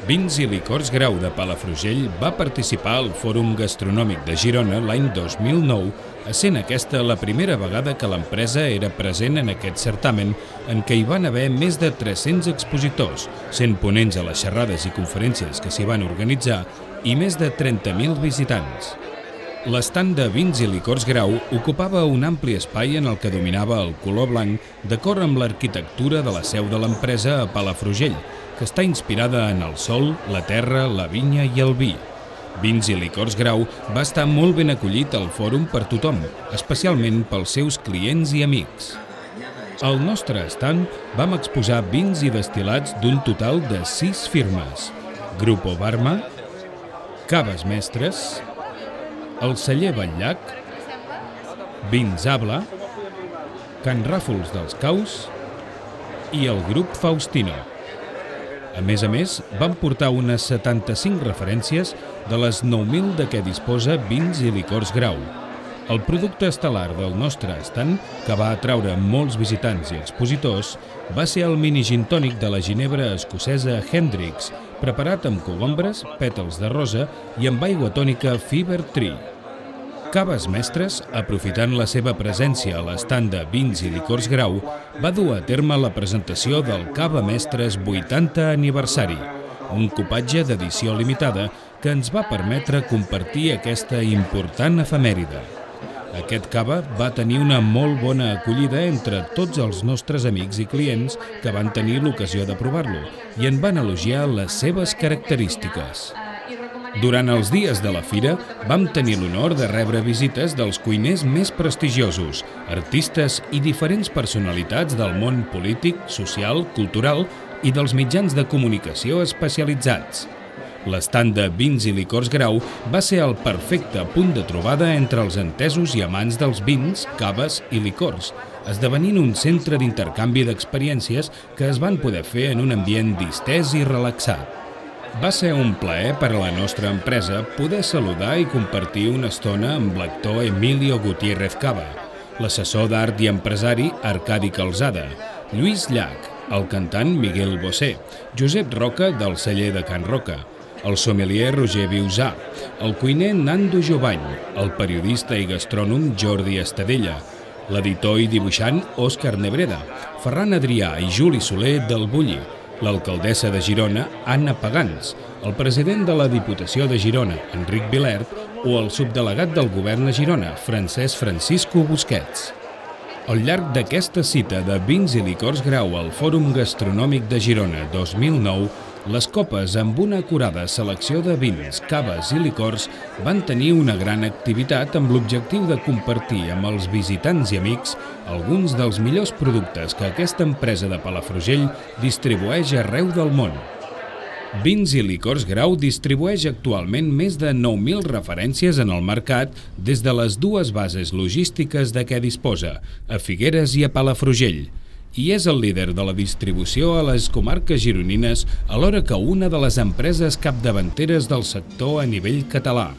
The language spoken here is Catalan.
Vins i Licors Grau de Palafrugell va participar al Fòrum Gastronòmic de Girona l'any 2009, essent aquesta la primera vegada que l'empresa era present en aquest certamen, en què hi van haver més de 300 expositors, sent ponents a les xerrades i conferències que s'hi van organitzar i més de 30.000 visitants. L'estand de Vins i Licors Grau ocupava un ampli espai en el que dominava el color blanc d'acord amb l'arquitectura de la seu de l'empresa a Palafrugell, que està inspirada en el sol, la terra, la vinya i el vi. Vins i Licors Grau va estar molt ben acollit al fòrum per tothom, especialment pels seus clients i amics. Al nostre estand vam exposar vins i destil·lats d'un total de 6 firmes: Grupo Barma, Caves Mestres, el celler Batllac, Vins Abla, Can Ràfols dels Caus i el grup Faustino. A més, van portar unes 75 referències de les 9.000 de què disposa Vins i Licors Grau. El producte estel·lar del nostre estand, que va atraure molts visitants i expositors, va ser el mini gin tònic de la ginebra escocesa Hendrick's, preparat amb cogombres, pètals de rosa i amb aigua tònica Fever Tree. Caves Mestres, aprofitant la seva presència a l'estand de Vins i Licors Grau, va dur a terme la presentació del Cava Mestres 80 aniversari, un copatge d'edició limitada que ens va permetre compartir aquesta important efemèride. Aquest cava va tenir una molt bona acollida entre tots els nostres amics i clients que van tenir l'ocasió de provar-lo i en van elogiar les seves característiques. Durant els dies de la fira vam tenir l'honor de rebre visites dels cuiners més prestigiosos, artistes i diferents personalitats del món polític, social, cultural i dels mitjans de comunicació especialitzats. L'estand de Vins i Licors Grau va ser el perfecte punt de trobada entre els entesos i amants dels vins, caves i licors, esdevenint un centre d'intercanvi d'experiències que es van poder fer en un ambient distès i relaxat. Va ser un plaer per a la nostra empresa poder saludar i compartir una estona amb l'actor Emilio Gutiérrez Cava, l'assessor d'art i empresari Arcadi Calzada, Lluís Llach, el cantant Miguel Bosé, Josep Roca del celler de Can Roca, el sommelier Roger Viusà, el cuiner Nando Jovany, el periodista i gastrònom Jordi Estadella, l'editor i dibuixant Òscar Nebreda, Ferran Adrià i Juli Soler del Bulli, l'alcaldessa de Girona, Anna Pagans, el president de la Diputació de Girona, Enric Vilert, o el subdelegat del govern a Girona, Francesc Francisco Busquets. Al llarg d'aquesta cita de Vins i Licors Grau al Fòrum Gastronòmic de Girona 2009, les copes amb una acurada selecció de vins, caves i licors van tenir una gran activitat amb l'objectiu de compartir amb els visitants i amics alguns dels millors productes que aquesta empresa de Palafrugell distribueix arreu del món. Vins i Licors Grau distribueix actualment més de 9.000 referències en el mercat des de les dues bases logístiques de què disposa, a Figueres i a Palafrugell, i és el líder de la distribució a les comarques gironines alhora que una de les empreses capdavanteres del sector a nivell català.